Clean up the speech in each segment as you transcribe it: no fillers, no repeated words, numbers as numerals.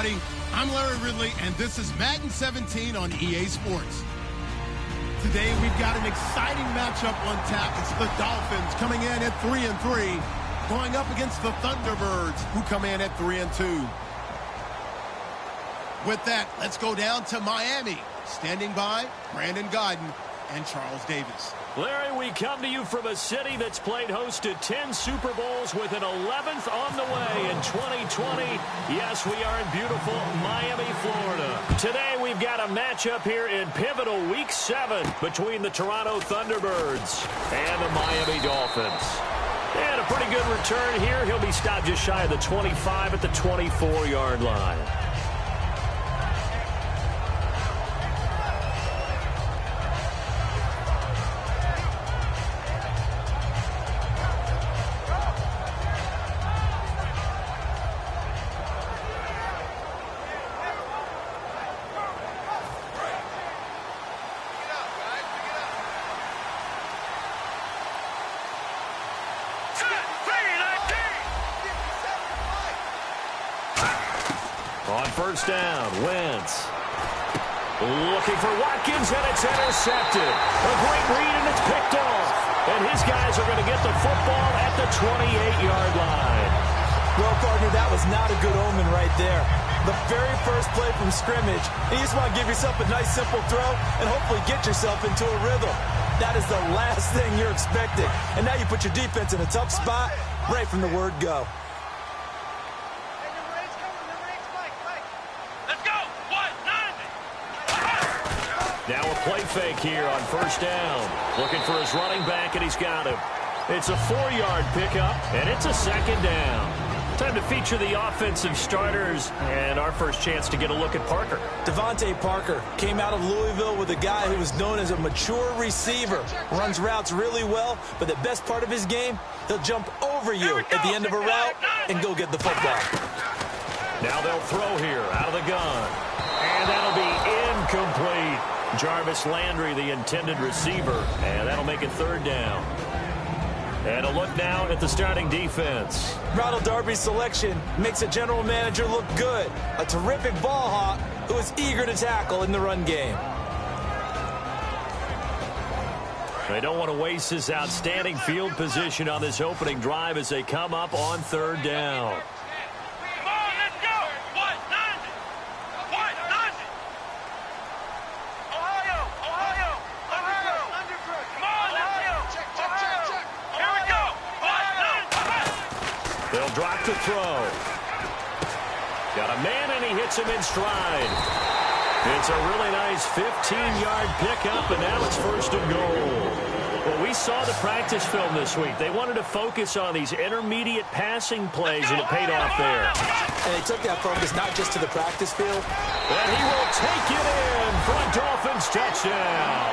everybody. I'm Larry Ridley, and this is Madden 17 on EA Sports. Today, we've got an exciting matchup on tap. It's the Dolphins coming in at 3-3, going up against the Thunderbirds, who come in at 3-2. With that, let's go down to Miami. Standing by, Brandon Godden and Charles Davis. Larry, we come to you from a city that's played host to 10 Super Bowls with an 11th on the way in 2020. Yes, we are in beautiful Miami, Florida. Today, we've got a matchup here in pivotal Week 7 between the Toronto Thunderbirds and the Miami Dolphins. And a pretty good return here. He'll be stopped just shy of the 25 at the 24-yard line. On first down, Wentz. Looking for Watkins, and it's intercepted. A great read, and it's picked off. And his guys are going to get the football at the 28-yard line. Well, partner, that was not a good omen right there. The very first play from scrimmage, you just want to give yourself a nice, simple throw and hopefully get yourself into a rhythm. That is the last thing you're expecting. And now you put your defense in a tough spot right from the word go. Now a play fake here on first down. Looking for his running back, and he's got him. It's a 4-yard pickup, and it's a second down. Time to feature the offensive starters, and our first chance to get a look at Parker. Devontae Parker came out of Louisville with a guy who was known as a mature receiver. Runs routes really well, but the best part of his game, he'll jump over you at the end of a route and go get the football. Now they'll throw here out of the gun, and that'll be incomplete. Jarvis Landry, the intended receiver, and that'll make it third down. And a look now at the starting defense. Ronald Darby's selection makes a general manager look good. A terrific ball hawk who is eager to tackle in the run game. They don't want to waste this outstanding field position on this opening drive as they come up on third down. They'll drop the throw. Got a man, and he hits him in stride. It's a really nice 15-yard pickup, and now it's first and goal. Well, we saw the practice film this week. They wanted to focus on these intermediate passing plays, and it paid off there. And they took that focus not just to the practice field. And he will take it in for a Dolphins touchdown.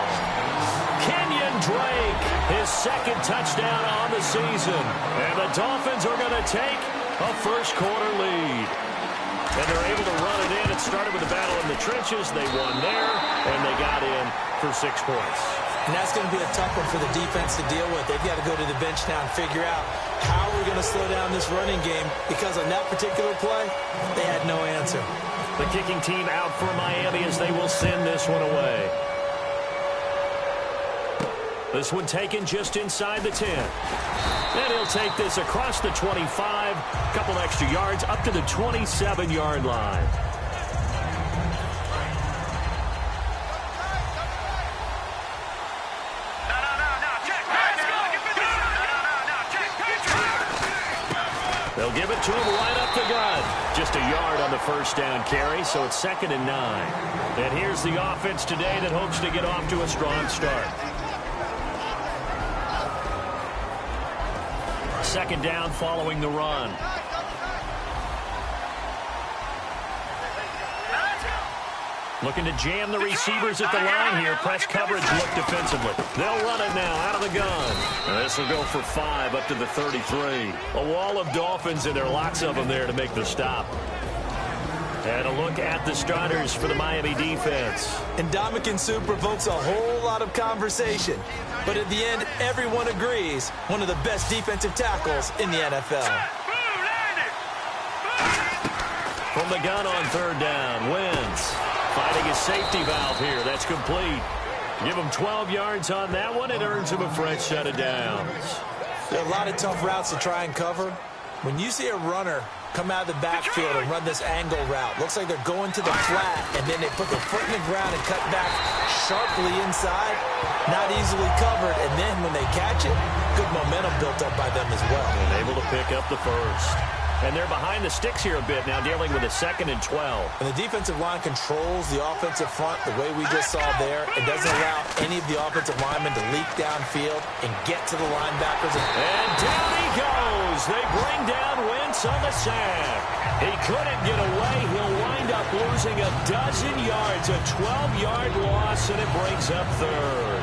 Kenyon Drake, his second touchdown on the season. And the Dolphins are going to take a first-quarter lead. And they're able to run it in. It started with a battle in the trenches. They won there, and they got in for 6 points. And that's going to be a tough one for the defense to deal with. They've got to go to the bench now and figure out how we're going to slow down this running game, because on that particular play, they had no answer. The kicking team out for Miami as they will send this one away. This one taken just inside the 10. And he'll take this across the 25, a couple extra yards up to the 27-yard line. They'll give it to him right up the gut. Just a yard on the first down carry, so it's 2nd and 9. And here's the offense today that hopes to get off to a strong start. Second down following the run. Looking to jam the receivers at the line here. Press coverage look defensively. They'll run it now out of the gun. And this will go for 5 up to the 33. A wall of Dolphins, and there are lots of them there to make the stop. And a look at the starters for the Miami defense. Ndamukong Suh provokes a whole lot of conversation. But at the end, everyone agrees, one of the best defensive tackles in the NFL. From the gun on third down. Wentz finding his safety valve here. That's complete. Give him 12 yards on that one. It earns him a fresh set of downs. There are a lot of tough routes to try and cover. When you see a runner come out of the backfield and run this angle route, looks like they're going to the flat, and then they put their foot in the ground and cut back sharply inside, not easily covered, and then when they catch it, good momentum built up by them as well. And able to pick up the first. And they're behind the sticks here a bit now, dealing with a 2nd and 12. And the defensive line controls the offensive front the way we just saw there. It doesn't allow any of the offensive linemen to leak downfield and get to the linebackers. And down he goes. They bring down Wentz on the sack. He couldn't get away. He'll wind up losing a dozen yards, a 12-yard loss, and it brings up third.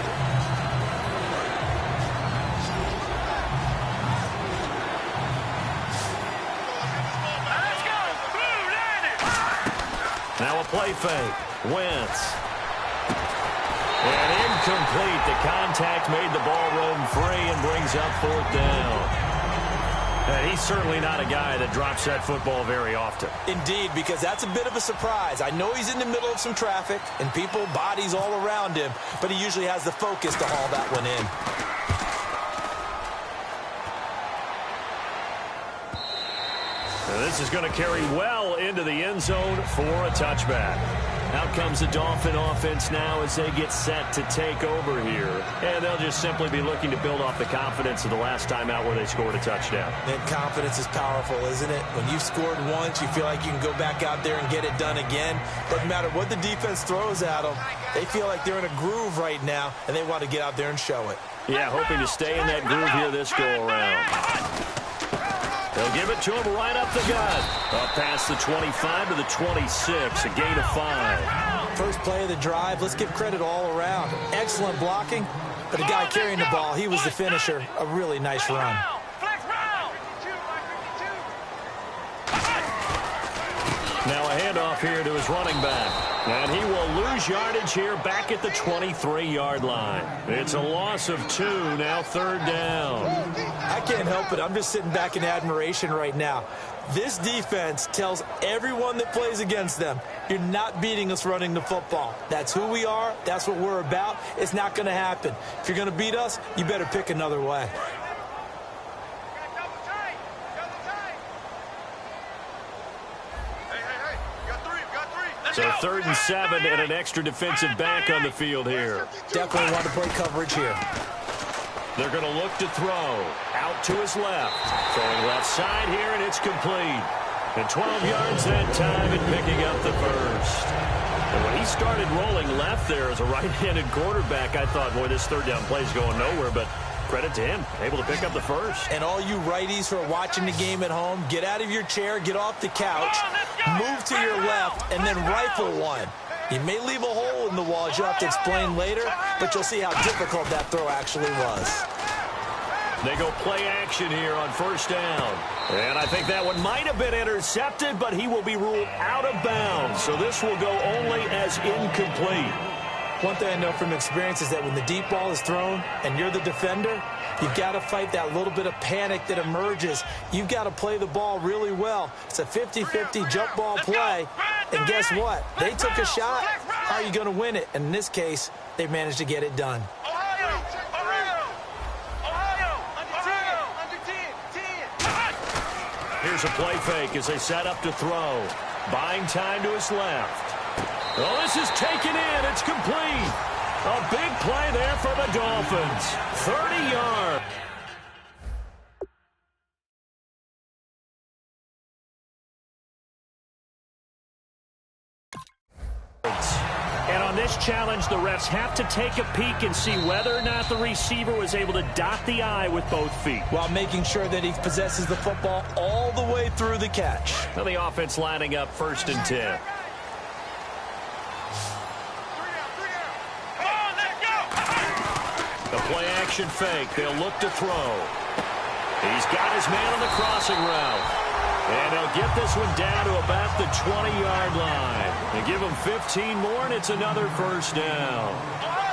Now a play fake. Wentz. And incomplete. The contact made the ball roam free and brings up 4th down. And he's certainly not a guy that drops that football very often. Indeed, because that's a bit of a surprise. I know he's in the middle of some traffic and people, bodies all around him, but he usually has the focus to haul that one in. And this is going to carry well into the end zone for a touchback. Out comes the Dolphin offense now as they get set to take over here. And they'll just simply be looking to build off the confidence of the last time out where they scored a touchdown. And confidence is powerful, isn't it? When you've scored once, you feel like you can go back out there and get it done again. Doesn't matter what the defense throws at them. They feel like they're in a groove right now, and they want to get out there and show it. Yeah, hoping to stay in that groove here this go-around. They'll give it to him right up the gut. Up past the 25 to the 26, a gain of 5. First play of the drive, let's give credit all around. Excellent blocking, but the guy carrying the ball, he was the finisher. A really nice run. Now a handoff here to his running back. And he will lose yardage here back at the 23-yard line. It's a loss of 2, now 3rd down. I can't help it. I'm just sitting back in admiration right now. This defense tells everyone that plays against them, you're not beating us running the football. That's who we are. That's what we're about. It's not going to happen. If you're going to beat us, you better pick another way. So 3rd and 7 and an extra defensive back on the field here. Definitely want to play coverage here. They're going to look to throw. Out to his left. Throwing left side here, and it's complete. And 12 yards that time and picking up the first. And when he started rolling left there as a right-handed quarterback, I thought, boy, this 3rd down play is going nowhere, but credit to him, able to pick up the first. And all you righties who are watching the game at home, get out of your chair, get off the couch, move to your left, and then rifle one. You may leave a hole in the wall, as you'll have to explain later, but you'll see how difficult that throw actually was. They go play action here on 1st down. And I think that one might have been intercepted, but he will be ruled out of bounds. So this will go only as incomplete. One thing I know from experience is that when the deep ball is thrown and you're the defender, you've got to fight that little bit of panic that emerges. You've got to play the ball really well. It's a 50-50 jump ball play. And guess what? They took a shot. How are you going to win it? And in this case, they managed to get it done. Here's a play fake as they set up to throw. Buying time to his left. Oh, this is taken in. It's complete. A big play there for the Dolphins. 30 yards. And on this challenge, the refs have to take a peek and see whether or not the receiver was able to dot the I with both feet, while making sure that he possesses the football all the way through the catch. Now the offense lining up 1st and 10. The play-action fake. They'll look to throw. He's got his man on the crossing route. And he'll get this one down to about the 20-yard line. And Give them 15 more, and it's another first down.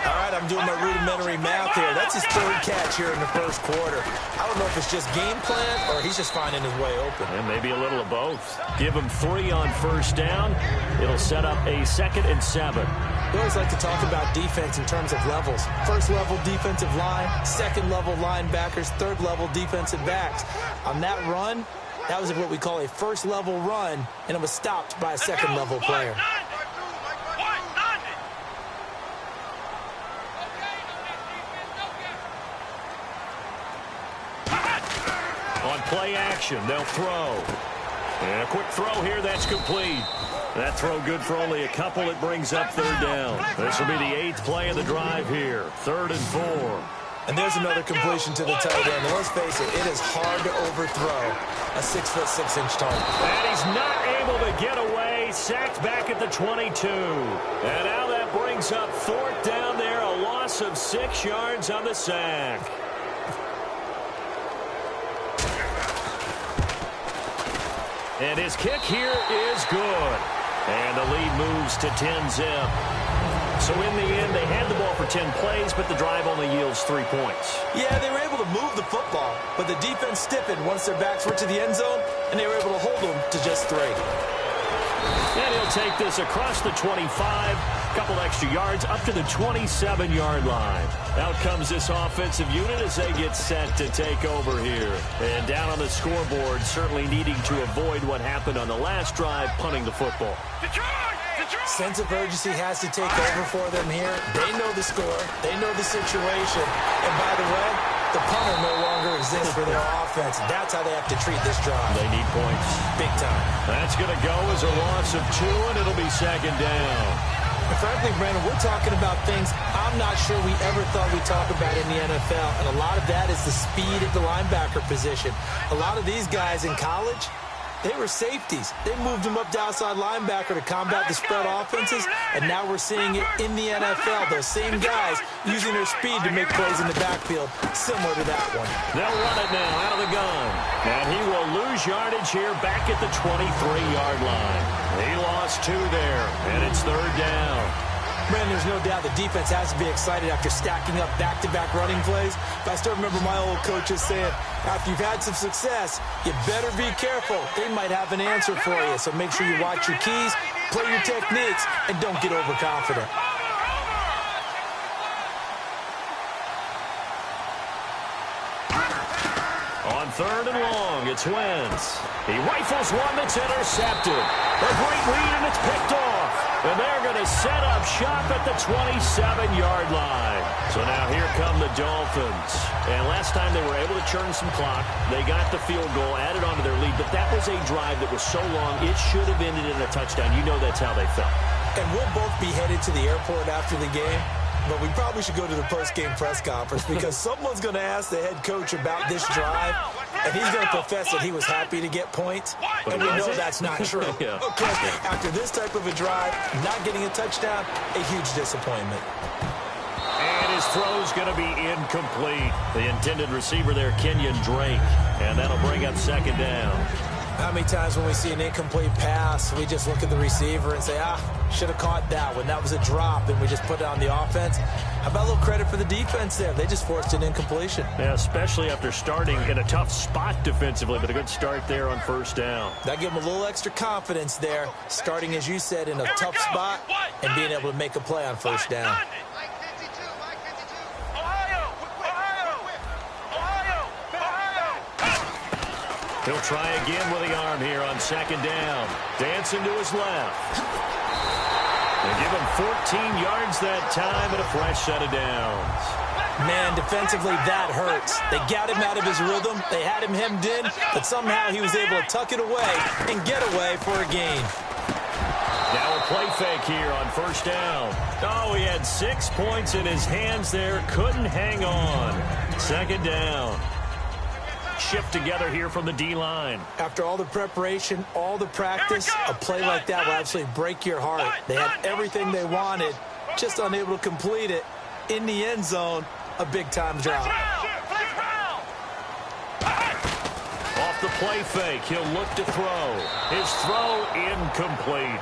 All right, I'm doing my rudimentary math here. That's his third catch here in the first quarter. I don't know if it's just game plan or he's just finding his way open. And maybe a little of both. Give him 3 on first down. It'll set up a 2nd and 7. We always like to talk about defense in terms of levels. First level defensive line, second level linebackers, third level defensive backs. On that run, that was what we call a first level run, and it was stopped by a second level player. On play action, they'll throw. And a quick throw here, that's complete. That throw good for only a couple. It brings up 3rd down. This will be the 8th play of the drive here. 3rd and 4. And there's another completion to the tight end. And let's face it, it is hard to overthrow a 6'6" target. And he's not able to get away. Sacked back at the 22. And now that brings up 4th down there. A loss of 6 yards on the sack. And his kick here is good. And the lead moves to 10-zip. So in the end, they had the ball for 10 plays, but the drive only yields 3 points. Yeah, they were able to move the football, but the defense stiffened once their backs were to the end zone, and they were able to hold them to just 3. And he'll take this across the 25, couple extra yards up to the 27-yard line. Out comes this offensive unit as they get set to take over here. And down on the scoreboard, certainly needing to avoid what happened on the last drive, punting the football. Sense of urgency has to take over for them here. They know the score. They know the situation. And by the way, the punter no longer exists for their offense. That's how they have to treat this drive. They need points. Big time. That's going to go as a loss of 2, and it'll be 2nd down. And frankly, Brandon, we're talking about things I'm not sure we ever thought we'd talk about in the NFL. And a lot of that is the speed at the linebacker position. A lot of these guys in college, they were safeties. They moved them up to outside linebacker to combat the spread offenses, and now we're seeing it in the NFL. Those same guys using their speed to make plays in the backfield, similar to that one. They'll run it now out of the gun. And he will lose yardage here back at the 23-yard line. He lost 2 there, and it's 3rd down. Man, there's no doubt the defense has to be excited after stacking up back-to-back running plays. But I still remember my old coaches saying, after you've had some success, you better be careful. They might have an answer for you. So make sure you watch your keys, play your techniques, and don't get overconfident. On 3rd and long, it's Wentz. He rifles one that's intercepted. A great lead, and it's picked off. And they're going to set up shop at the 27-yard line. So now here come the Dolphins. And last time they were able to churn some clock. They got the field goal, added on to their lead. But that was a drive that was so long, it should have ended in a touchdown. You know that's how they felt. And we'll both be headed to the airport after the game. But we probably should go to the post-game press conference because someone's going to ask the head coach about this drive, and he's going to profess that he was happy to get points, and we know that's not true. Yeah. Okay, after this type of a drive, not getting a touchdown, a huge disappointment. And his throw's going to be incomplete. The intended receiver there, Kenyon Drake, and that'll bring up 2nd down. How many times when we see an incomplete pass, we just look at the receiver and say, should have caught that one. That was a drop, and we just put it on the offense. How about a little credit for the defense there? They just forced an incompletion. Yeah, especially after starting in a tough spot defensively, but a good start there on 1st down. That gave them a little extra confidence there, starting, as you said, in a tough spot and being able to make a play on 1st down. He'll try again with the arm here on 2nd down. Dancing to his left. They give him 14 yards that time and a fresh set of downs. Man, defensively, that hurts. They got him out of his rhythm. They had him hemmed in, but somehow he was able to tuck it away and get away for a gain. Now a play fake here on 1st down. Oh, he had 6 points in his hands there. Couldn't hang on. 2nd down. Shift together here from the D-line. After all the preparation, all the practice, a play like that will absolutely break your heart. They had everything they wanted, just unable to complete it. In the end zone, a big-time drop. Off the play fake, he'll look to throw. His throw incomplete.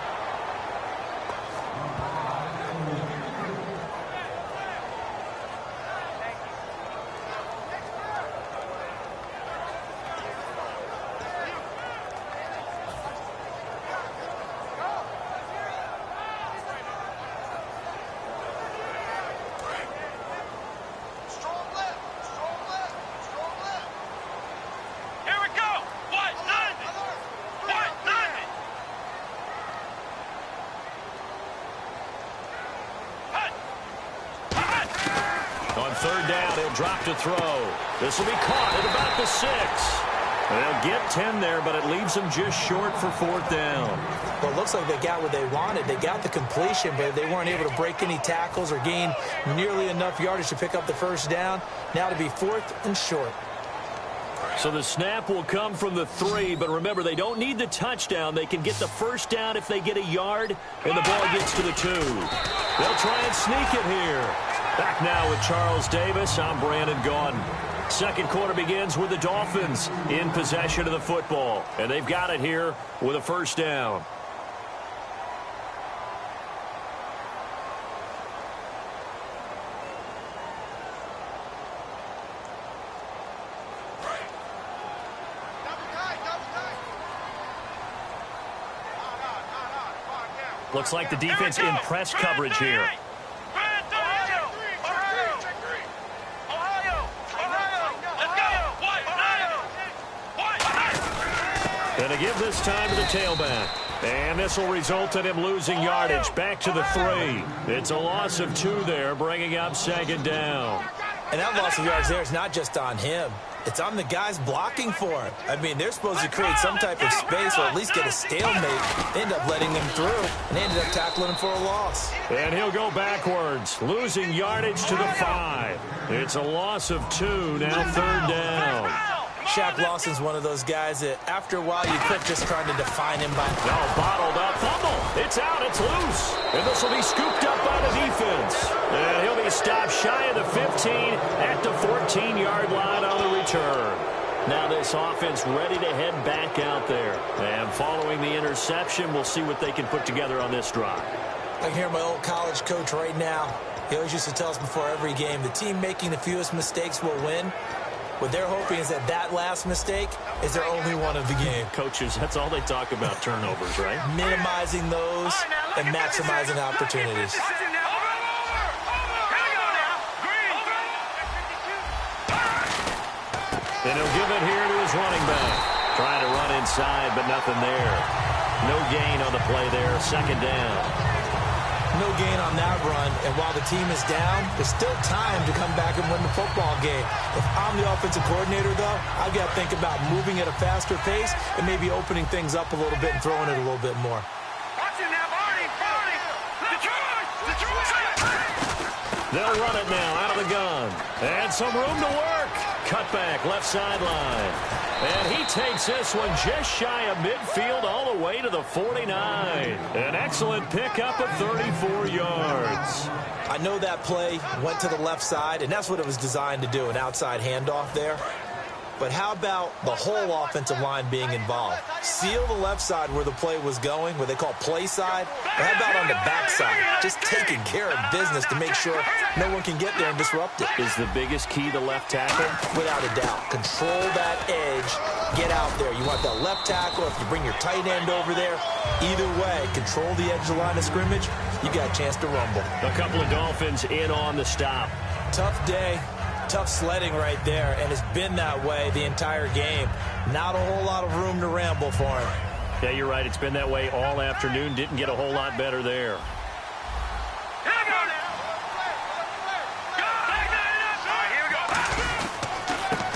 On third down, he'll drop to throw. This will be caught at about the 6. They'll get 10 there, but it leaves them just short for fourth down. Well, it looks like they got what they wanted. They got the completion, but they weren't able to break any tackles or gain nearly enough yardage to pick up the first down. Now to be fourth and short. So the snap will come from the 3, but remember, they don't need the touchdown. They can get the first down if they get a yard, and the ball gets to the 2. They'll try and sneak it here. Back now with Charles Davis. I'm Brandon Gaudin. Second quarter begins with the Dolphins in possession of the football, and they've got it here with a first down. Looks like the defense in press coverage here. And to give this time to the tailback. And this will result in him losing yardage back to the 3. It's a loss of 2 there, bringing up second down. And that loss of yards there is not just on him. It's on the guys blocking for him. I mean, they're supposed to create some type of space or at least get a stalemate. They end up letting him through, and they ended up tackling him for a loss. And he'll go backwards, losing yardage to the 5. It's a loss of 2, now third down. Shaq Lawson's one of those guys that after a while you quit just trying to define him by... Oh, bottled up. Fumble. It's out. It's loose. And this will be scooped up by the defense. And he'll be stopped shy of the 15 at the 14-yard line on the return. Now this offense ready to head back out there. And following the interception, we'll see what they can put together on this drive. I can hear my old college coach right now. He always used to tell us before every game, the team making the fewest mistakes will win. What they're hoping is that that last mistake is their only one of the game. Coaches, that's all they talk about, turnovers, right? Minimizing those and maximizing opportunities. And he'll give it here to his running back. Trying to run inside, but nothing there. No gain on the play there. Second down. No gain on that run, and while the team is down, there's still time to come back and win the football game. If I'm the offensive coordinator, though, I've got to think about moving at a faster pace and maybe opening things up a little bit and throwing it a little bit more. They'll run it now out of the gun. And some room to work. Cut back, left sideline. And he takes this one just shy of midfield all the way to the 49. An excellent pickup of 34 yards. I know that play went to the left side, and that's what it was designed to do, an outside handoff there. But how about the whole offensive line being involved? Seal the left side where the play was going, what they call play side. Or how about on the back side? Just taking care of business to make sure no one can get there and disrupt it. Is the biggest key the left tackle? Without a doubt. Control that edge. Get out there. You want that left tackle. If you bring your tight end over there, either way, control the edge of the line of scrimmage, you got a chance to rumble. A couple of Dolphins in on the stop. Tough day. Tough sledding right there, and it's been that way the entire game. Not a whole lot of room to ramble for him. Yeah, you're right. It's been that way all afternoon. Didn't get a whole lot better there.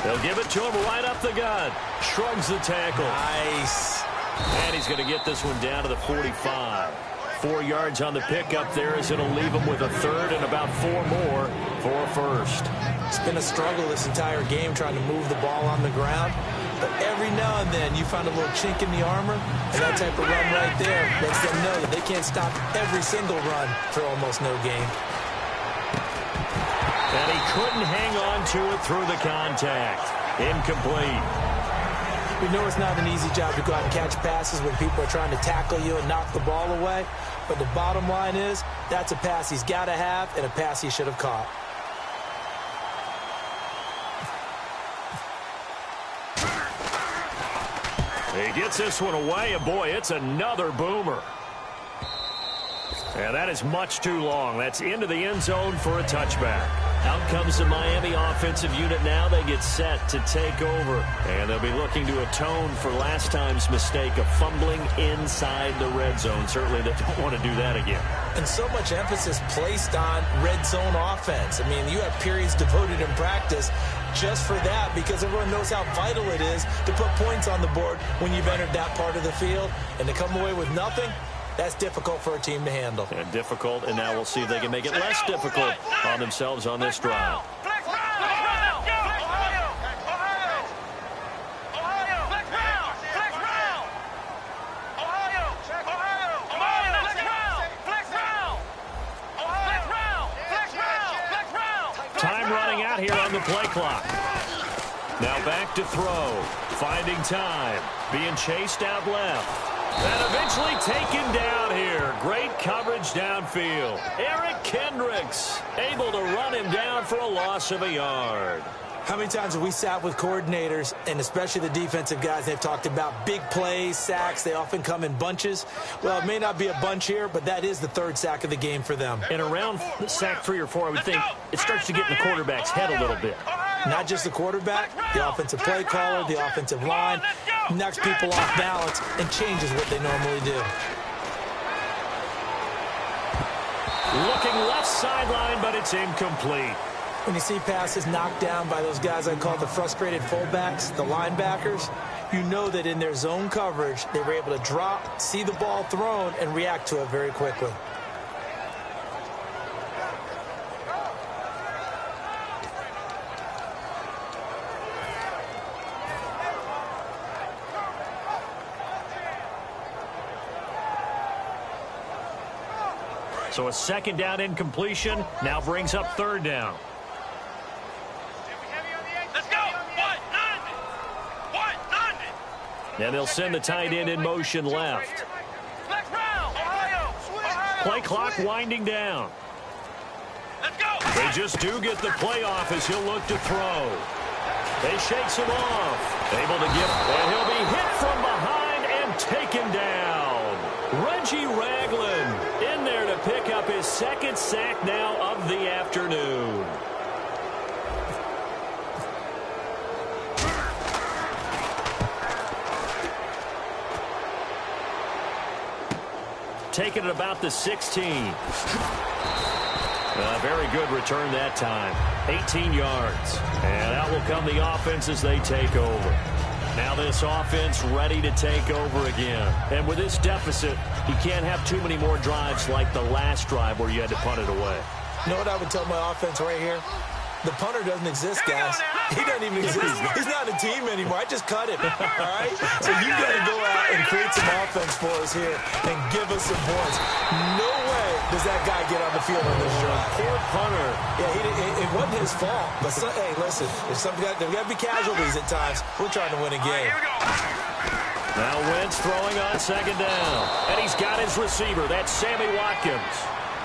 They'll give it to him right up the gut. Shrugs the tackle. Nice. And he's going to get this one down to the 45. 4 yards on the pickup there as it'll leave him with a third and about 4 more for a first. It's been a struggle this entire game trying to move the ball on the ground. But every now and then you find a little chink in the armor, and that type of run right there lets them know that they can't stop every single run for almost no gain. And he couldn't hang on to it through the contact. Incomplete. We know it's not an easy job to go out and catch passes when people are trying to tackle you and knock the ball away. But the bottom line is, that's a pass he's got to have and a pass he should have caught. He gets this one away, and boy, it's another boomer. And that is much too long. That's into the end zone for a touchback. Out comes the Miami offensive unit now. They get set to take over. And they'll be looking to atone for last time's mistake of fumbling inside the red zone. Certainly they don't want to do that again. And so much emphasis placed on red zone offense. I mean, you have periods devoted in practice just for that because everyone knows how vital it is to put points on the board when you've entered that part of the field. And to come away with nothing, that's difficult for a team to handle. And difficult, and now we'll see if they can make it less difficult on themselves on this drive. Time running out here on the play clock. Now back to throw. Finding time. Being chased out left. And eventually taken down here. Great coverage downfield. Eric Kendricks able to run him down for a loss of a yard. How many times have we sat with coordinators, and especially the defensive guys, they've talked about big plays, sacks. They often come in bunches. Well, it may not be a bunch here, but that is the third sack of the game for them. And around sack 3 or 4, I would think it starts to get in the quarterback's head a little bit. Not just the quarterback, the offensive play caller, the offensive line, knocks people off balance and changes what they normally do. Looking left sideline, but it's incomplete. When you see passes knocked down by those guys I call the frustrated fullbacks, the linebackers, you know that in their zone coverage, they were able to drop, see the ball thrown, and react to it very quickly. So a second down incompletion now brings up third down. And they'll send the tight end in motion left. Play clock winding down. They just do get the play off as he'll look to throw. They shakes him off. Able to get, and he'll be hit from behind and taken down. Reggie Ragland in there to pick up his second sack now of the afternoon. Taking it about the 16. Very good return that time. 18 yards. And out will come the offense as they take over. Now this offense ready to take over again. And with this deficit, you can't have too many more drives like the last drive where you had to punt it away. You know what I would tell my offense right here? The punter doesn't exist, guys. He doesn't even exist. He's not a team anymore. I just cut him, all right? So you got to go out and create some offense for us here and give us some points. No way does that guy get on the field on this drive. Poor punter. Yeah, it wasn't his fault. But, hey, listen, there's got to be casualties at times. We're trying to win a game. Now Wentz throwing on second down. And he's got his receiver. That's Sammy Watkins.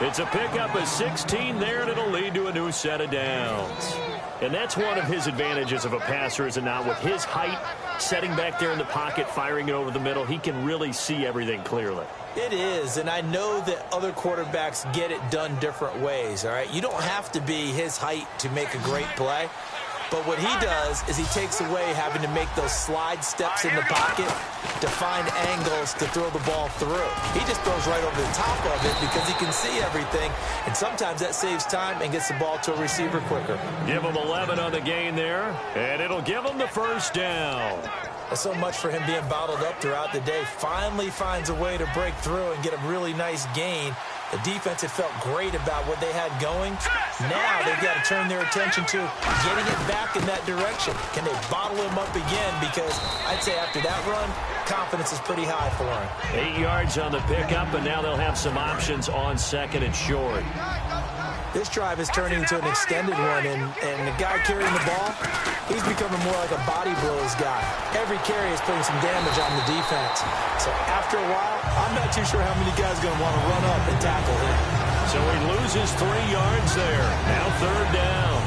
It's a pickup of 16 there, and it'll lead to a new set of downs. And that's one of his advantages of a passer, is it not? With his height, setting back there in the pocket, firing it over the middle, he can really see everything clearly. It is, and I know that other quarterbacks get it done different ways, all right? You don't have to be his height to make a great play. But what he does is he takes away having to make those slide steps in the pocket to find angles to throw the ball through. He just throws right over the top of it because he can see everything, and sometimes that saves time and gets the ball to a receiver quicker. Give him 11 on the gain there, and it'll give him the first down. So much for him being bottled up throughout the day. Finally finds a way to break through and get a really nice gain. The defense had felt great about what they had going. Now they've got to turn their attention to getting it back in that direction. Can they bottle him up again? Because I'd say after that run, confidence is pretty high for him. 8 yards on the pickup, and now they'll have some options on second and short. This drive is turning into an extended one, and the guy carrying the ball, he's becoming more like a body blows guy. Every carry is putting some damage on the defense. So after a while, I'm not too sure how many guys are going to want to run up and tackle him. So he loses 3 yards there. Now third down.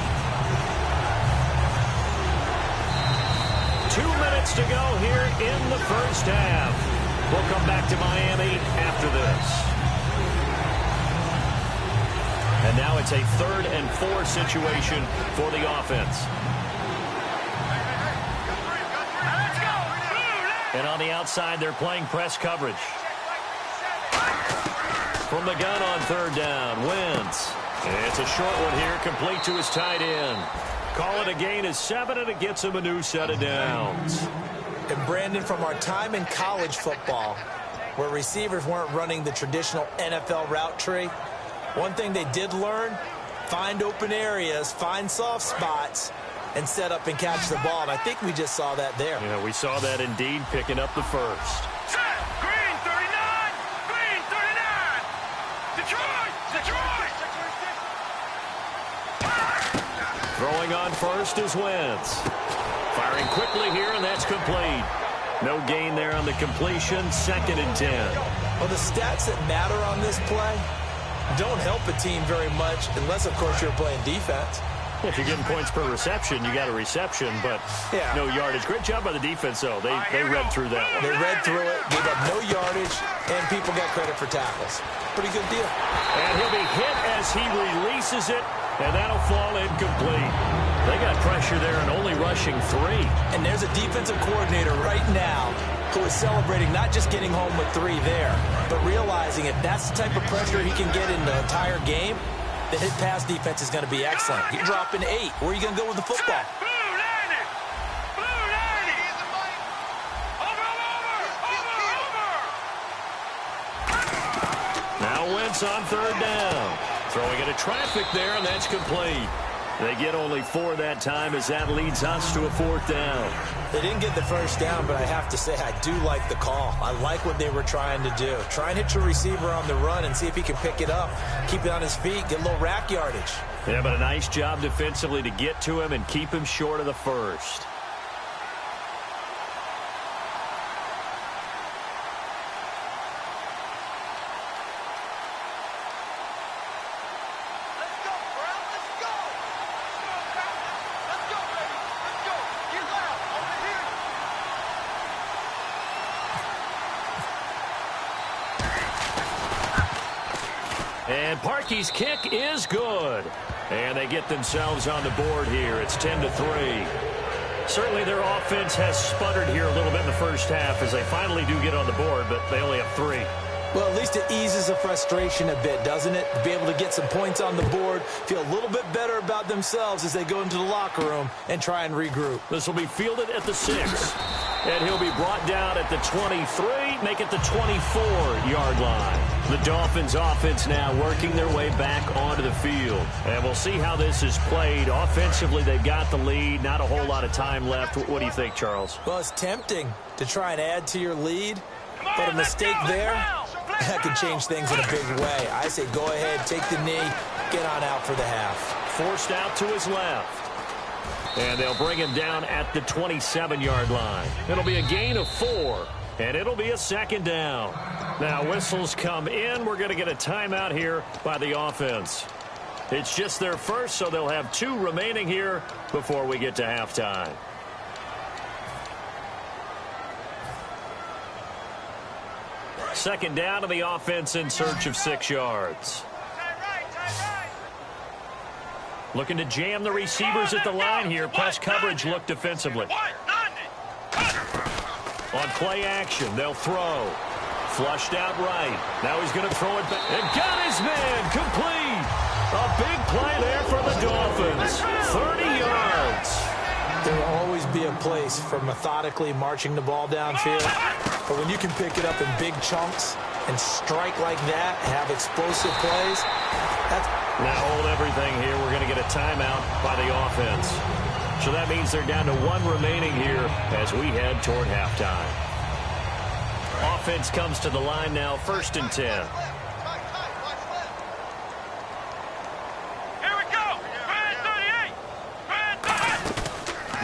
2 minutes to go here in the first half. We'll come back to Miami after this. And now a It's a 3rd and 4 situation for the offense. And on the outside, they're playing press coverage. From the gun on 3rd down, Wentz. It's a short one here, complete to his tight end. Call it a gain of 7, and it gets him a new set of downs. And Brandon, from our time in college football, where receivers weren't running the traditional NFL route tree, one thing they did learn, find open areas, find soft spots, and set up and catch the ball. And I think we just saw that there. Yeah, we saw that indeed, picking up the first. Green 39! Green 39! Detroit! Detroit! Throwing on first is Wentz. Firing quickly here, and that's complete. No gain there on the completion, 2nd and 10. Well, the stats that matter on this play don't help a team very much unless, of course, you're playing defense. If you're getting points per reception, you got a reception, but no yardage. Great job by the defense, though. They read through that one. They read through it, gave up no yardage, and people got credit for tackles. Pretty good deal. And he'll be hit as he releases it, and that'll fall incomplete. They got pressure there and only rushing 3. And there's a defensive coordinator right now who is celebrating not just getting home with 3 there, but realizing if that's the type of pressure he can get in the entire game, then his pass defense is going to be excellent. You're dropping 8. Where are you going to go with the football? Blue 90! Blue 90! Over! Now Wentz on 3rd down. Throwing into traffic there, and that's complete. They get only 4 that time as that leads us to a 4th down. They didn't get the first down, but I have to say I do like the call. I like what they were trying to do. Try and hit your receiver on the run and see if he can pick it up, keep it on his feet, get a little rack yardage. Yeah, but a nice job defensively to get to him and keep him short of the first. And Parkey's kick is good. And they get themselves on the board here. It's 10-3. Certainly their offense has sputtered here a little bit in the first half as they finally do get on the board, but they only have 3. Well, at least it eases the frustration a bit, doesn't it? To be able to get some points on the board, feel a little bit better about themselves as they go into the locker room and try and regroup. This will be fielded at the 6. And he'll be brought down at the 23, make it the 24-yard line. The Dolphins offense now working their way back onto the field. And we'll see how this is played. Offensively, they've got the lead. Not a whole lot of time left. What do you think, Charles? Well, it's tempting to try and add to your lead, but a mistake there, that could change things in a big way. I say go ahead, take the knee, get on out for the half. Forced out to his left. And they'll bring him down at the 27-yard line. It'll be a gain of 4, and it'll be a 2nd down. Now whistles come in. We're going to get a timeout here by the offense. It's just their first, so they'll have 2 remaining here before we get to halftime. Second down to the offense in search of 6 yards. Looking to jam the receivers at the line here. Press coverage look defensively. On play action, they'll throw. Flushed out right. Now he's going to throw it back. And got his man complete. A big play there for the Dolphins. 30 yards. There will always be a place for methodically marching the ball downfield. But when you can pick it up in big chunks and strike like that, have explosive plays, that's... Now hold everything here. We're going to get a timeout by the offense. So that means they're down to 1 remaining here as we head toward halftime. Offense comes to the line now, 1st and 10. Here we go. Brand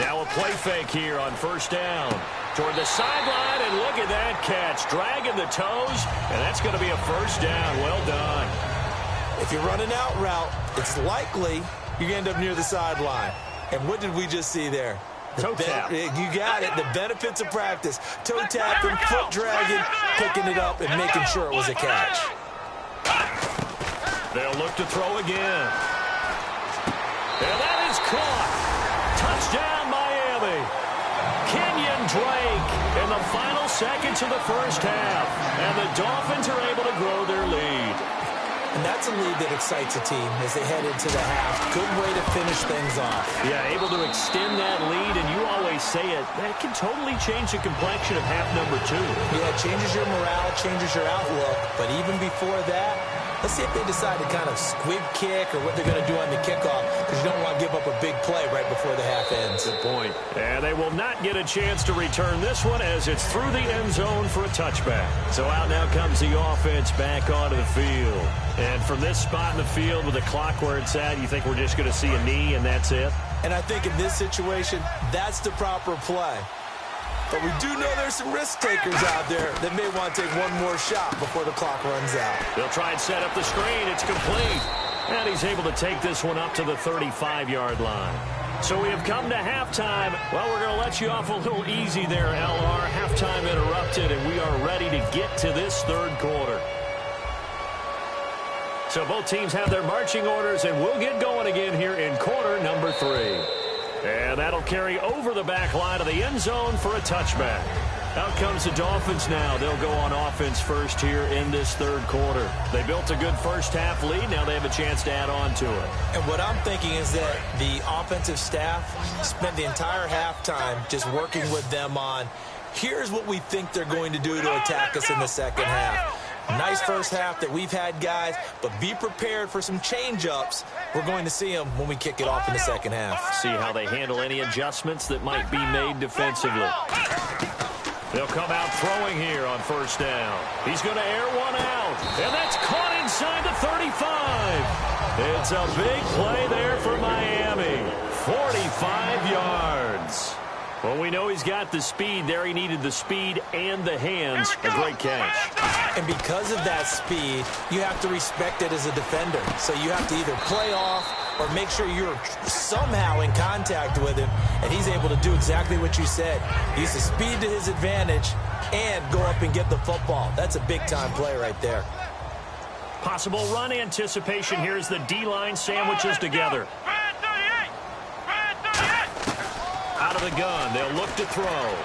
38. Now a play fake here on 1st down. Toward the sideline, and look at that catch. Dragging the toes, and that's going to be a 1st down. Well done. If you're running out route, it's likely you're going to end up near the sideline. And what did we just see there? Toe tap. You got it. The benefits of practice. Toe tapping, foot dragging, picking it up, and making sure it was a catch. They'll look to throw again. And that is caught. Touchdown, Miami. Kenyon Drake in the final seconds of the first half. And the Dolphins are able to grow their lead. And that's a lead that excites a team as they head into the half. Good way to finish things off. Yeah, able to extend that lead, and you always say it, that can totally change the complexion of half number 2. Yeah, it changes your morale, changes your outlook. But even before that, let's see if they decide to kind of squib kick or what they're going to do on the kickoff, because you don't want to give up a big play right before the half ends. Good point. And they will not get a chance to return this one as it's through the end zone for a touchback. So out now comes the offense back onto the field. And from this spot in the field with the clock where it's at, you think we're just going to see a knee and that's it? And I think in this situation, that's the proper play. But we do know there's some risk takers out there that may want to take one more shot before the clock runs out. They'll try and set up the screen. It's complete. And he's able to take this one up to the 35-yard line. So we have come to halftime. Well, we're going to let you off a little easy there, LR. Halftime interrupted, and we are ready to get to this third quarter. So both teams have their marching orders, and we'll get going again here in quarter number 3. And that'll carry over the back line of the end zone for a touchback. Out comes the Dolphins now. They'll go on offense first here in this third quarter. They built a good first half lead. Now they have a chance to add on to it. And what I'm thinking is that the offensive staff spent the entire halftime just working with them on, here's what we think they're going to do to attack us in the second half. Nice first half that we've had, guys, but be prepared for some change-ups. We're going to see them when we kick it off in the second half. See how they handle any adjustments that might be made defensively. They'll come out throwing here on first down. He's going to air one out, and that's caught inside the 35. It's a big play there for Miami. 45 yards. Well, we know he's got the speed there. He needed the speed and the hands. A great catch. And because of that speed, you have to respect it as a defender. So you have to either play off or make sure you're somehow in contact with him. And he's able to do exactly what you said. Use the speed to his advantage and go up and get the football. That's a big-time play right there. Possible run anticipation here as the D-line sandwiches together. Out of the gun, they'll look to throw.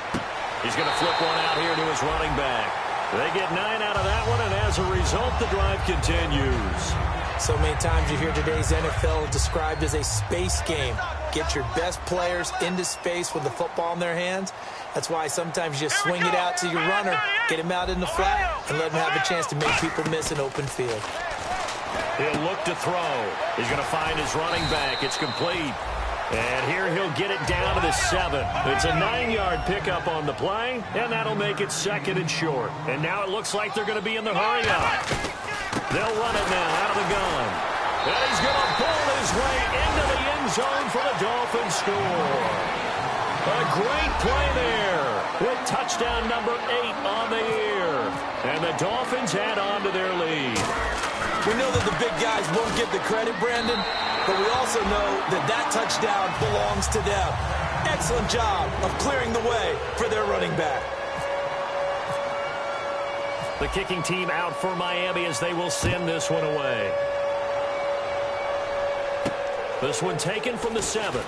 He's going to flip one out here to his running back. They get 9 out of that one, and as a result, the drive continues. So many times you hear today's NFL described as a space game. Get your best players into space with the football in their hands. That's why sometimes you just swing it out to your runner, get him out in the flat, and let him have a chance to make people miss an open field. He'll look to throw. He's going to find his running back. It's complete. And here he'll get it down to the 7. It's a 9-yard pickup on the play, and that'll make it second and short. And now it looks like they're going to be in the hurry-up. They'll run it now out of the gun. And he's going to pull his way into the end zone for the Dolphins score. A great play there with touchdown number 8 on the year. And the Dolphins add on to their lead. We know that the big guys won't get the credit, Brandon, but we also know that that touchdown belongs to them. Excellent job of clearing the way for their running back. The kicking team out for Miami as they will send this one away. This one taken from the 7.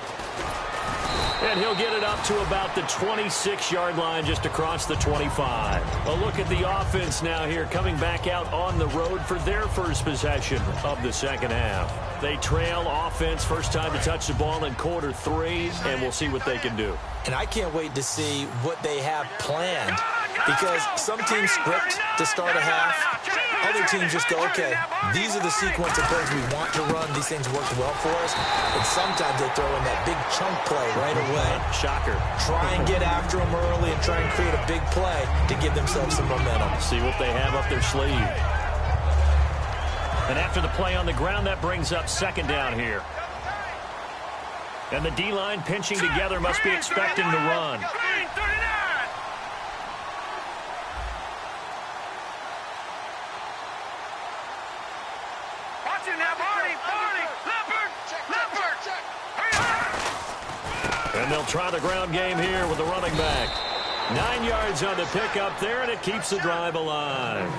And he'll get it up to about the 26-yard line just across the 25. A look at the offense now here coming back out on the road for their first possession of the second half. They trail offense first time to touch the ball in quarter 3, and we'll see what they can do. And I can't wait to see what they have planned, because some teams script to start a half. Other teams just go, okay, these are the sequence of plays we want to run. These things worked well for us. And sometimes they throw in that big chunk play right away. Shocker. Try and get after them early and try and create a big play to give themselves some momentum. See what they have up their sleeve. And after the play on the ground, that brings up second down here. And the D-line pinching together must be expecting to run. And they'll try the ground game here with the running back. 9 yards on the pickup there, and it keeps the drive alive.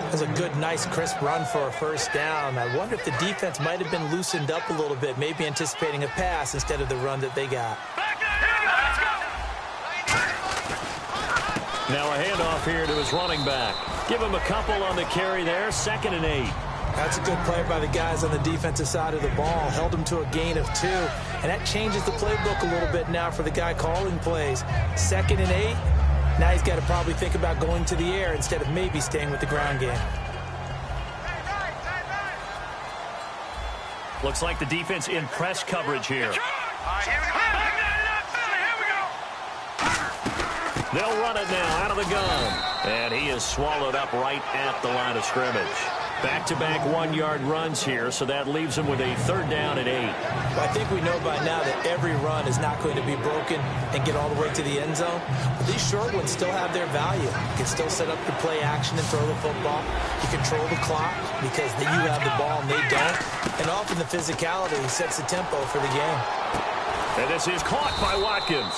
That's a good, nice, crisp run for a first down. I wonder if the defense might have been loosened up a little bit, maybe anticipating a pass instead of the run that they got. Now a handoff here to his running back. Give him a couple on the carry there, 2nd and 8. That's a good play by the guys on the defensive side of the ball. Held him to a gain of 2. And that changes the playbook a little bit now for the guy calling plays. 2nd and 8. Now he's got to probably think about going to the air instead of maybe staying with the ground game. Looks like the defense in press coverage here. They'll run it now out of the gun. And he is swallowed up right at the line of scrimmage. Back-to-back 1-yard runs here, so that leaves him with a 3rd down and 8. Well, I think we know by now that every run is not going to be broken and get all the way to the end zone. But these short ones still have their value. You can still set up your play action and throw the football. You control the clock because you have the ball and they don't. And often the physicality sets the tempo for the game. And this is caught by Watkins.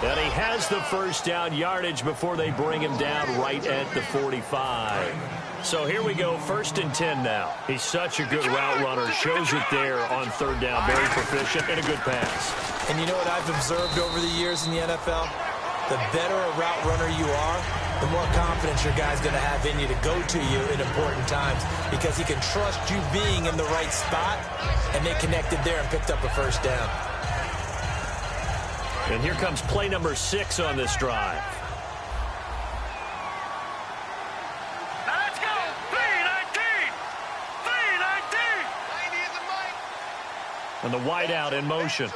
And he has the first down yardage before they bring him down right at the 45. So here we go, 1st and 10 now. He's such a good route runner. Shows it there on 3rd down. Very proficient and a good pass. And you know what I've observed over the years in the NFL? The better a route runner you are, the more confidence your guy's going to have in you to go to you in important times because he can trust you being in the right spot, and they connected there and picked up a first down. And here comes play number 6 on this drive. Let's go! 319! 319! And the wideout in motion.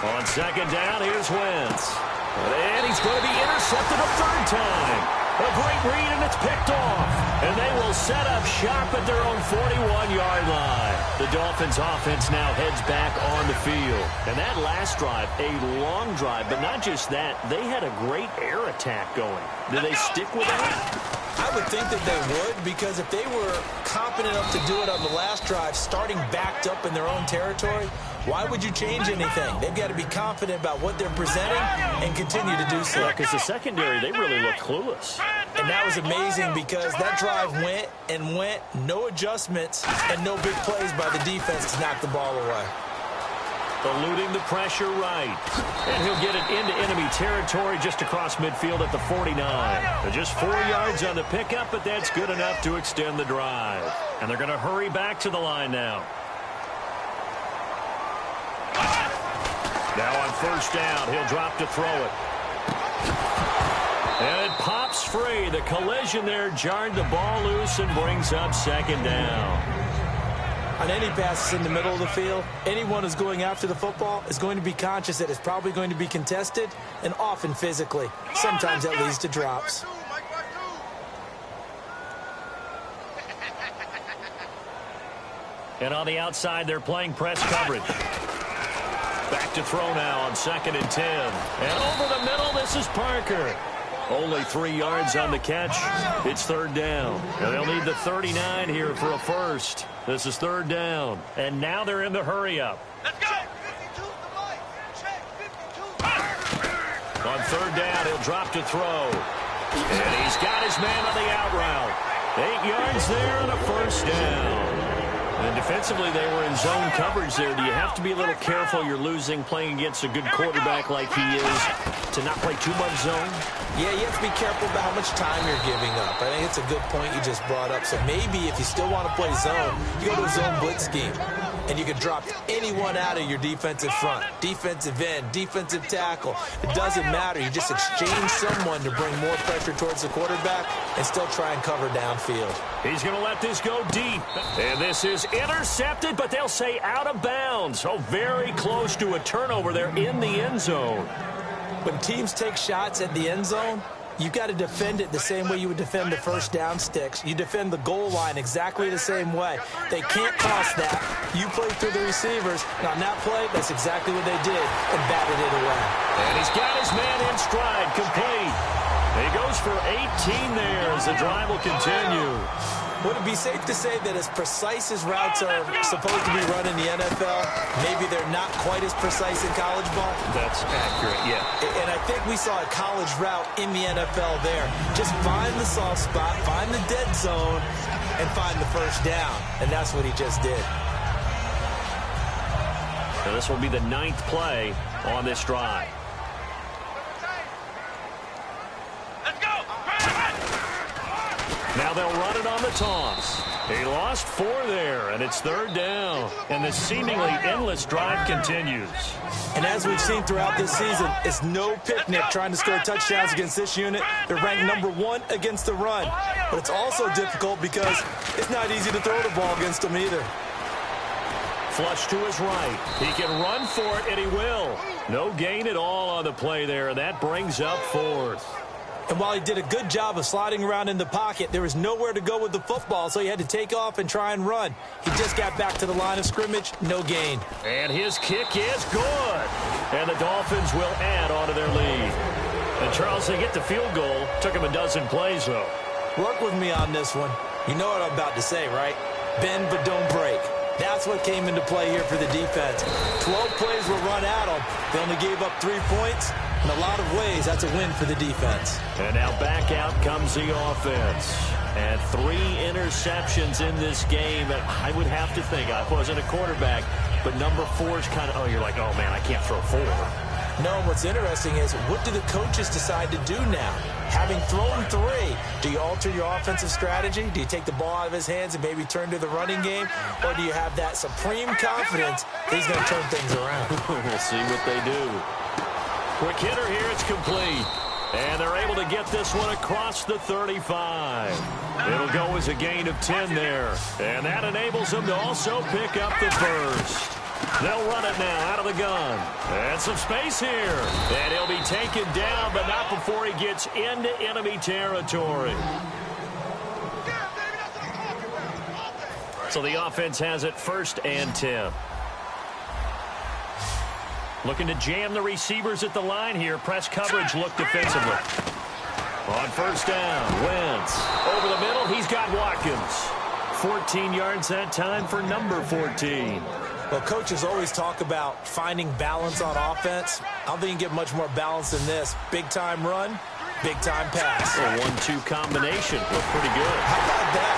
On 2nd down, here's Wentz. And he's going to be intercepted a 3rd time. A great read, and it's picked off. And they will set up shop at their own 41-yard line. The Dolphins' offense now heads back on the field. And that last drive, a long drive, but not just that, they had a great air attack going. Do they stick with that? I would think that they would, because if they were competent enough to do it on the last drive, starting backed up in their own territory, why would you change anything? They've got to be confident about what they're presenting and continue to do so. Because the secondary, they really look clueless. And that was amazing because that drive went and went, no adjustments, and no big plays by the defense to knock the ball away. Eluding the pressure right. And he'll get it into enemy territory just across midfield at the 49. Just 4 yards on the pickup, but that's good enough to extend the drive. And they're going to hurry back to the line now. Now on 1st down, he'll drop to throw it. And it pops free. The collision there jarred the ball loose and brings up 2nd down. On any passes in the middle of the field, anyone who's going after the football is going to be conscious that it's probably going to be contested and often physically. Sometimes that leads to drops. And on the outside, they're playing press coverage. Back to throw now on 2nd and 10. And over the middle, this is Parker. Only 3 yards on the catch. It's 3rd down. And they'll need the 39 here for a first. This is 3rd down. And now they're in the hurry-up. Let's go! On 3rd down, he'll drop to throw. And he's got his man on the out route. 8 yards there and a first down. And defensively, they were in zone coverage there. Do you have to be a little careful? You're losing playing against a good quarterback like he is to not play too much zone? Yeah, you have to be careful about how much time you're giving up. I think it's a good point you just brought up. So maybe if you still want to play zone, you go to a zone blitz scheme. And you can drop anyone out of your defensive front. Defensive end, defensive tackle. It doesn't matter. You just exchange someone to bring more pressure towards the quarterback and still try and cover downfield. He's going to let this go deep. And this is intercepted, but they'll say out of bounds. So very close to a turnover there in the end zone. When teams take shots at the end zone, you've got to defend it the same way you would defend the first down sticks. You defend the goal line exactly the same way. They can't cross that. You play through the receivers. Now, on that play, that's exactly what they did and batted it away. And he's got his man in stride, complete. He goes for 18 there as the drive will continue. Would it be safe to say that as precise as routes are supposed to be run in the NFL, maybe they're not quite as precise in college ball? That's accurate, yeah. And I think we saw a college route in the NFL there. Just find the soft spot, find the dead zone, and find the first down. And that's what he just did. So this will be the 9th play on this drive. Now they'll run it on the toss. He lost 4 there, and it's 3rd down. And the seemingly endless drive continues. And as we've seen throughout this season, it's no picnic trying to score touchdowns against this unit. They're ranked #1 against the run. But it's also difficult because it's not easy to throw the ball against them either. Flush to his right. He can run for it, and he will. No gain at all on the play there, and that brings up 4th. And while he did a good job of sliding around in the pocket, there was nowhere to go with the football, so he had to take off and try and run. He just got back to the line of scrimmage, no gain. And his kick is good. And the Dolphins will add on to their lead. And Charles, they get the field goal. Took him a dozen plays, though. Work with me on this one. You know what I'm about to say, right? Bend but don't break. That's what came into play here for the defense. 12 plays were run at them. They only gave up 3 points. In a lot of ways, that's a win for the defense. And now back out comes the offense. And 3 interceptions in this game. And I would have to think, I wasn't a quarterback, but number 4 is kind of, oh, you're like, oh, man, I can't throw 4. No, what's interesting is, what do the coaches decide to do now? Having thrown 3, do you alter your offensive strategy? Do you take the ball out of his hands and maybe turn to the running game? Or do you have that supreme confidence that he's going to turn things around? We'll see what they do. Quick hitter here, it's complete. And they're able to get this one across the 35. It'll go as a gain of 10 there. And that enables them to also pick up the first. They'll run it now out of the gun. And some space here. And he'll be taken down, but not before he gets into enemy territory. So the offense has it 1st and 10. Looking to jam the receivers at the line here. Press coverage look defensively. On 1st down, Wentz. Over the middle, he's got Watkins. 14 yards that time for number 14. Well, coaches always talk about finding balance on offense. I don't think you can get much more balance than this. Big-time run, big-time pass. A 1-2 combination. Look pretty good. How about that?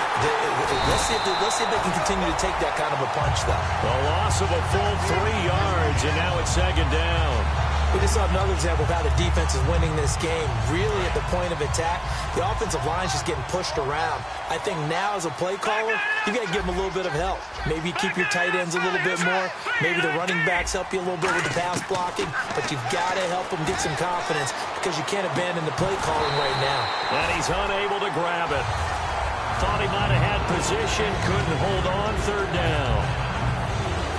Let's see if they can continue to take that kind of a punch, though. A loss of a full 3 yards, and now it's 2nd down. We just saw another example of how the defense is winning this game. Really at the point of attack, the offensive line's just getting pushed around. I think now as a play caller, you got to give them a little bit of help. Maybe keep your tight ends a little bit more. Maybe the running backs help you a little bit with the pass blocking. But you've got to help them get some confidence because you can't abandon the play calling right now. And he's unable to grab it. Thought he might have had position, couldn't hold on. 3rd down.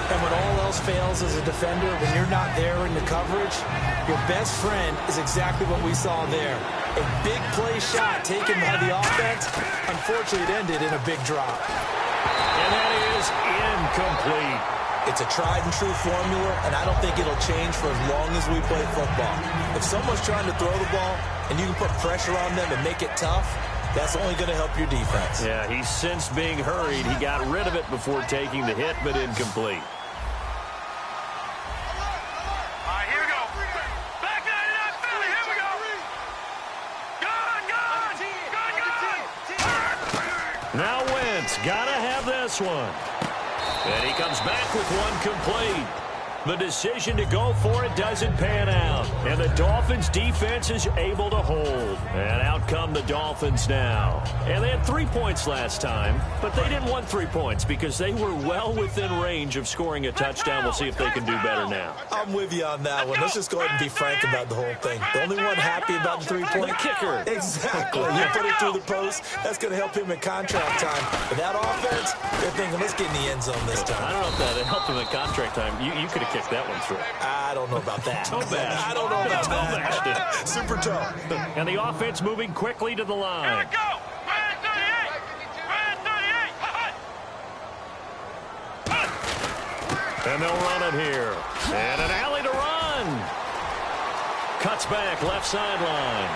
And when all else fails as a defender, when you're not there in the coverage, your best friend is exactly what we saw there. A big play shot taken by the offense. Unfortunately, it ended in a big drop. And that is incomplete. It's a tried and true formula, and I don't think it'll change for as long as we play football. If someone's trying to throw the ball and you can put pressure on them and make it tough, that's only going to help your defense. Yeah, he's since being hurried. He got rid of it before taking the hit, but incomplete. Now Wentz, gotta have this one. And he comes back with one complete. The decision to go for it doesn't pan out. And the Dolphins defense is able to hold. And out come the Dolphins now. And they had 3 points last time, but they didn't want 3 points because they were well within range of scoring a touchdown. We'll see if they can do better now. I'm with you on that one. Let's just go ahead and be frank about the whole thing. The only one happy about the 3-point the kicker. Exactly. You put it through the post. That's going to help him in contract time. But that offense, they're thinking, let's get in the end zone this time. I don't know if that helped him in contract time. You could have kicked that one through. I don't know about that. Toe bash. I don't know about that. It. Super toe. And the offense moving quickly to the line. Here we go. Red 38. Red 38. And they'll run it here. And an alley to run. Cuts back left sideline.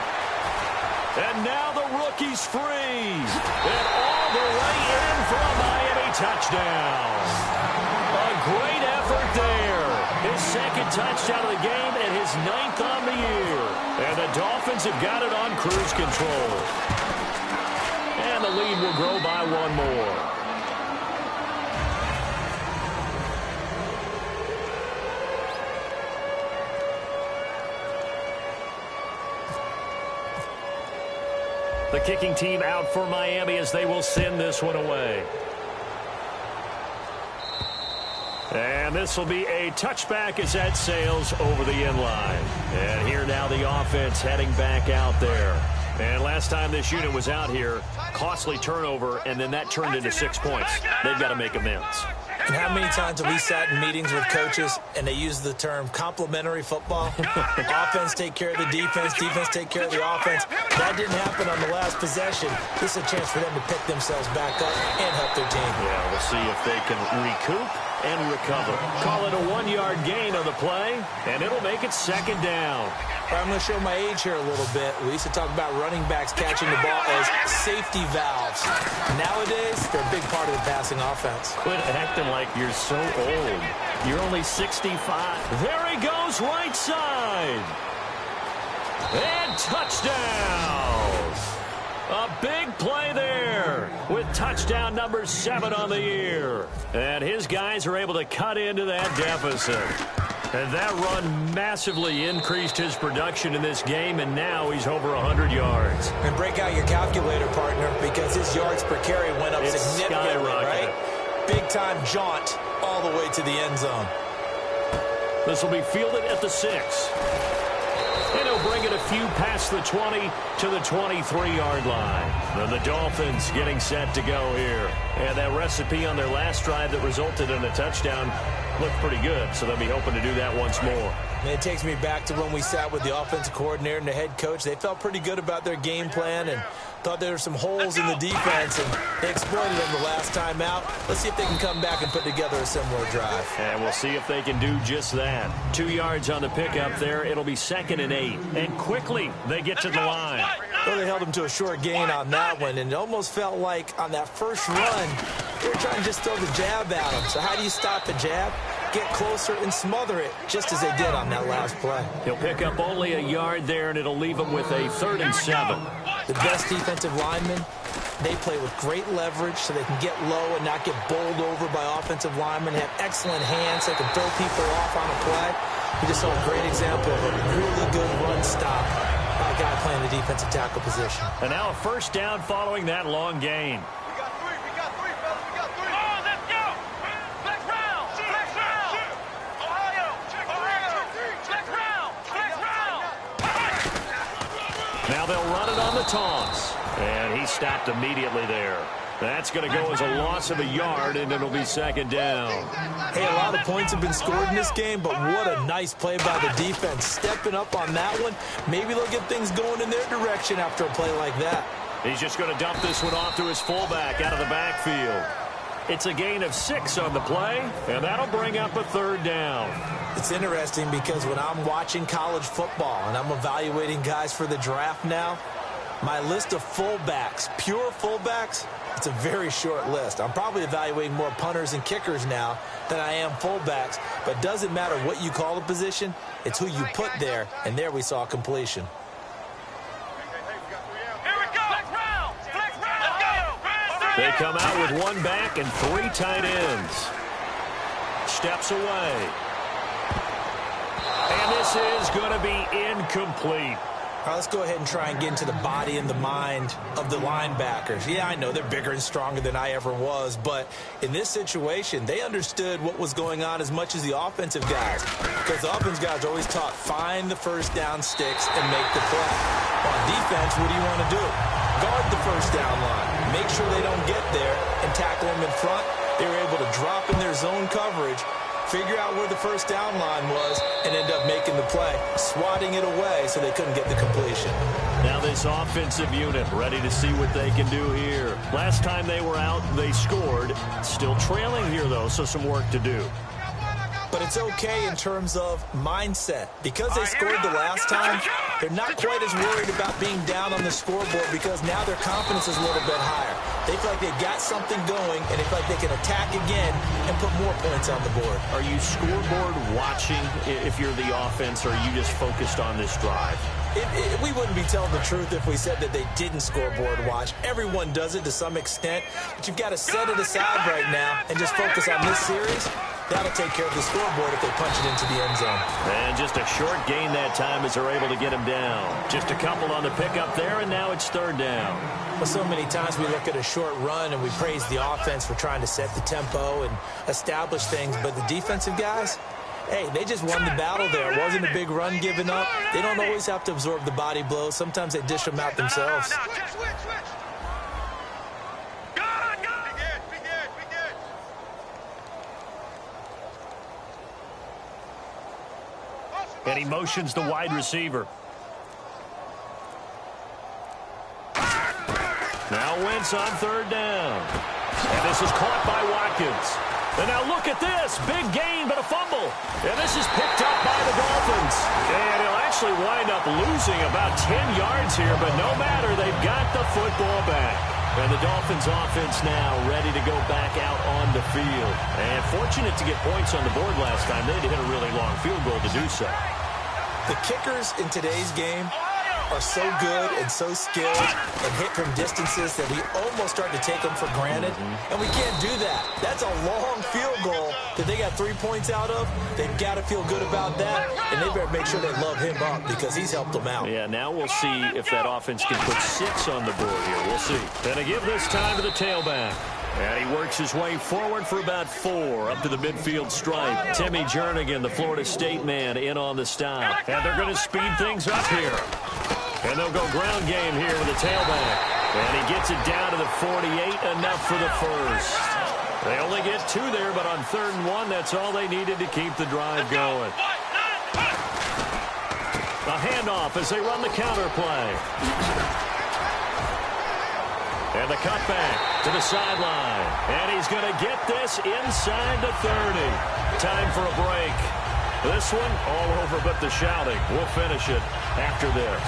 And now the rookie's free. And all the way in for a Miami touchdown. A great effort there. His second touchdown of the game and his 9th on the year. And the Dolphins have got it on cruise control. And the lead will grow by one more. The kicking team out for Miami as they will send this one away. And this will be a touchback as that sails over the end line. And here now the offense heading back out there. And last time this unit was out here, costly turnover, and then that turned into 6 points. They've got to make amends. And how many times have we sat in meetings with coaches and they use the term complementary football? Offense take care of the defense, defense take care of the offense. That didn't happen on the last possession. This is a chance for them to pick themselves back up and help their team. Yeah, we'll see if they can recoup and recover. Call it a 1-yard gain on the play, and it'll make it second down. I'm going to show my age here a little bit. We used to talk about running backs catching the ball as safety valves. Nowadays, they're a big part of the passing offense. Quit acting like you're so old. You're only 65. There he goes, right side. And touchdown. A big play there with touchdown number 7 on the year. And his guys are able to cut into that deficit. And that run massively increased his production in this game, and now he's over 100 yards. And break out your calculator, partner, because his yards per carry went up significantly, right? Big-time jaunt all the way to the end zone. This will be fielded at the 6. And he'll bring it a few past the 20 to the 23-yard line. And the Dolphins getting set to go here. And that recipe on their last drive that resulted in a touchdown looked pretty good, so they'll be hoping to do that once more. And it takes me back to when we sat with the offensive coordinator and the head coach. They felt pretty good about their game plan and thought there were some holes in the defense, and they exploited them the last time out. Let's see if they can come back and put together a similar drive. And we'll see if they can do just that. 2 yards on the pickup there. It'll be 2nd and 8. And quickly they get to the line. Well, they held them to a short gain on that one, and it almost felt like on that first run, they were trying to just throw the jab at them. So how do you stop the jab? Get closer and smother it, just as they did on that last play. He'll pick up only a yard there, and it'll leave him with a 3rd and 7. The best defensive linemen, they play with great leverage so they can get low and not get bowled over by offensive linemen, have excellent hands, they can throw people off on a play. We just saw a great example of a really good run stop by a guy playing the defensive tackle position. And now a 1st down following that long gain. Now they'll run it on the toss. And he stopped immediately there. That's going to go as a loss of a yard, and it'll be 2nd down. Hey, a lot of points have been scored in this game, but what a nice play by the defense. Stepping up on that one, maybe they'll get things going in their direction after a play like that. He's just going to dump this one off to his fullback out of the backfield. It's a gain of 6 on the play, and that'll bring up a 3rd down. It's interesting because when I'm watching college football and I'm evaluating guys for the draft now, my list of fullbacks, pure fullbacks, it's a very short list. I'm probably evaluating more punters and kickers now than I am fullbacks, but it doesn't matter what you call the position, it's who you put there, and there we saw completion. They come out with 1 back and 3 tight ends. Steps away. And this is going to be incomplete. All right, let's go ahead and try and get into the body and the mind of the linebackers. Yeah, I know they're bigger and stronger than I ever was, but in this situation, they understood what was going on as much as the offensive guys, because the offensive guys are always taught, find the 1st down sticks and make the play. On defense, what do you want to do? Guard the 1st down line. Make sure they don't get there and tackle them in front. They were able to drop in their zone coverage, figure out where the 1st down line was, and end up making the play, swatting it away so they couldn't get the completion. Now this offensive unit ready to see what they can do here. Last time they were out, they scored. Still trailing here, though, so some work to do. But it's okay in terms of mindset. Because they scored the last time, They're not quite as worried about being down on the scoreboard because now their confidence is a little bit higher. They feel like they've got something going, and they feel like they can attack again and put more points on the board. Are you scoreboard watching if you're the offense, or are you just focused on this drive? We wouldn't be telling the truth if we said that they didn't scoreboard watch. Everyone does it to some extent, but you've got to set it aside right now and just focus on this series. That'll take care of the scoreboard if they punch it into the end zone. And just a short gain that time as they're able to get him down. Just a couple on the pickup there, and now it's third down. Well, so many times we look at a short run and we praise the offense for trying to set the tempo and establish things, but the defensive guys, hey, they just won the battle there. It wasn't a big run given up. They don't always have to absorb the body blows. Sometimes they dish them out themselves. And he motions the wide receiver. Now Wentz on third down. And this is caught by Watkins. And now look at this. Big gain, but a fumble. And this is picked up by the Dolphins. And he'll actually wind up losing about 10 yards here, but no matter, they've got the football back. And the Dolphins offense now ready to go back out on the field. And fortunate to get points on the board last time. They had to hit a really long field goal to do so. The kickers in today's game are so good and so skilled and hit from distances that we almost start to take them for granted. And we can't do that. That's a long field goal that they got 3 points out of. They've got to feel good about that, and they better make sure they love him up because he's helped them out. Yeah, now we'll see if that offense can put 6 on the board here. We'll see. And to give this time to the tailback. And he works his way forward for about 4 up to the midfield stripe. Timmy Jernigan, the Florida State man, in on the stop. And they're going to speed things up here. And they'll go ground game here with the tailback. And he gets it down to the 48, enough for the first. They only get 2 there, but on 3rd and 1, that's all they needed to keep the drive going. A handoff as they run the counter play. And the cutback to the sideline. And he's going to get this inside the 30. Time for a break. This one all over but the shouting. We'll finish it after this.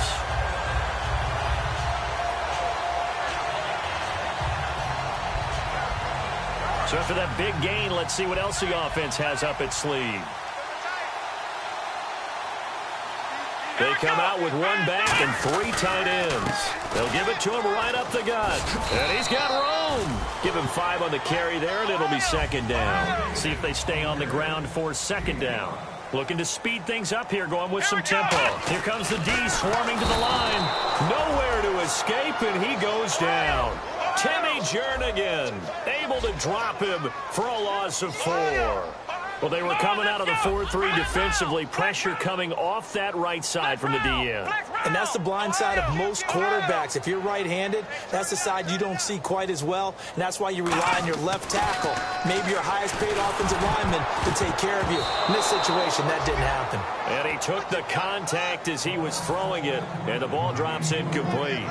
So after that big gain, let's see what else the offense has up its sleeve. They come out with 1 back and 3 tight ends. They'll give it to him right up the gut. And he's got room. Give him 5 on the carry there, and it'll be 2nd down. See if they stay on the ground for 2nd down. Looking to speed things up here, going with some tempo. Here comes the D swarming to the line. Nowhere to escape, and he goes down. Timmy Jernigan able to drop him for a loss of 4. Well, they were coming out of the 4-3 defensively. Pressure coming off that right side from the DN. And that's the blind side of most quarterbacks. If you're right-handed, that's the side you don't see quite as well. And that's why you rely on your left tackle, maybe your highest-paid offensive lineman, to take care of you. In this situation, that didn't happen. And he took the contact as he was throwing it, and the ball drops incomplete.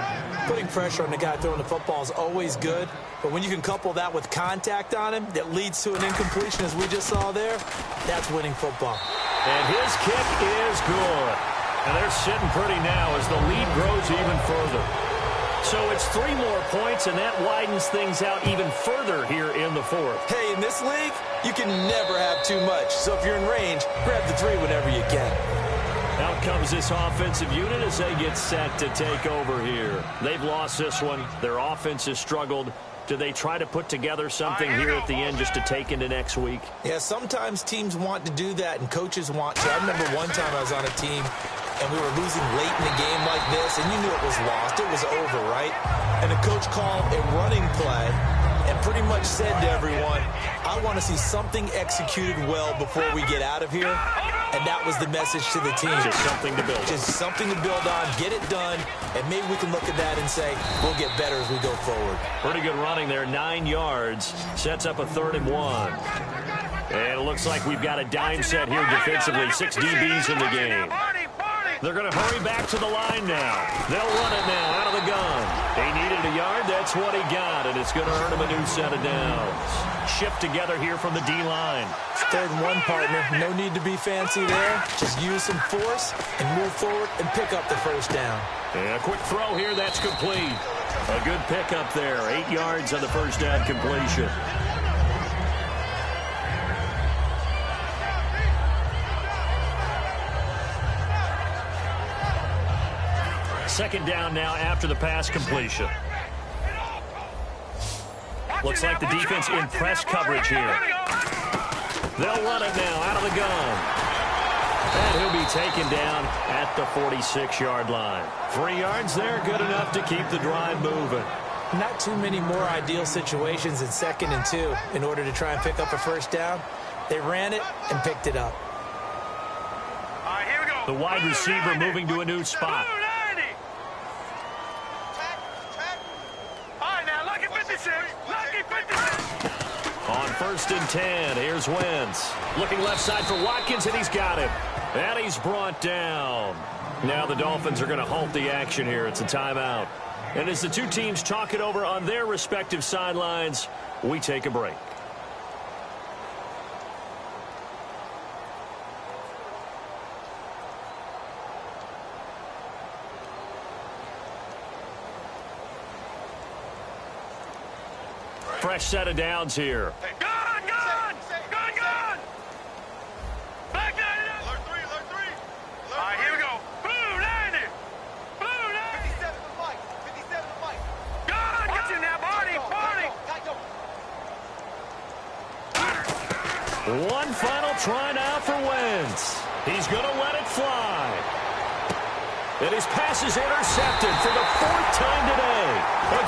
Putting pressure on the guy throwing the football is always good, but when you can couple that with contact on him that leads to an incompletion, as we just saw there, that's winning football. And his kick is good. And they're sitting pretty now as the lead grows even further. So it's 3 more points, and that widens things out even further here in the 4th. Hey, in this league, you can never have too much. So if you're in range, grab the 3 whenever you can. Out comes this offensive unit as they get set to take over here. They've lost this one. Their offense has struggled. Do they try to put together something here at the end just to take into next week? Yeah, sometimes teams want to do that, and coaches want to. I remember one time I was on a team, and we were losing late in the game like this, and you knew it was lost. It was over, right? And the coach called a running play and pretty much said to everyone, I want to see something executed well before we get out of here. And that was the message to the team. Just something to build on. Just something to build on, get it done, and maybe we can look at that and say, we'll get better as we go forward. Pretty good running there, 9 yards. Sets up a 3rd and 1. And it looks like we've got a dime set here defensively. 6 DBs in the game. They're going to hurry back to the line now. They'll run it now out of the gun. They needed to a yard. That's what he got, and it's going to earn him a new set of downs. Shift together here from the D-line. 3rd and 1, partner. No need to be fancy there. Just use some force and move forward and pick up the first down. And a quick throw here. That's complete. A good pickup there. 8 yards on the first down completion. Second down now after the pass completion. Looks like the defense in press coverage here. They'll run it now out of the gun. And he'll be taken down at the 46-yard line. 3 yards there, good enough to keep the drive moving. Not too many more ideal situations in 2nd and 2 in order to try and pick up a first down. They ran it and picked it up. All right, here we go. The wide receiver moving to a new spot. On 1st and 10, here's Wentz. Looking left side for Watkins, and he's got him. And he's brought down. Now the Dolphins are going to halt the action here. It's a timeout. And as the two teams talk it over on their respective sidelines, we take a break. Fresh set of downs here. Gun! Back 90! Alert 3! All right, here we go. Blue 90! 57 to Mike. Gun! Watch it now, Barney! One final try now for Wentz. He's going to let it fly. And his pass is intercepted for the 4th time today. A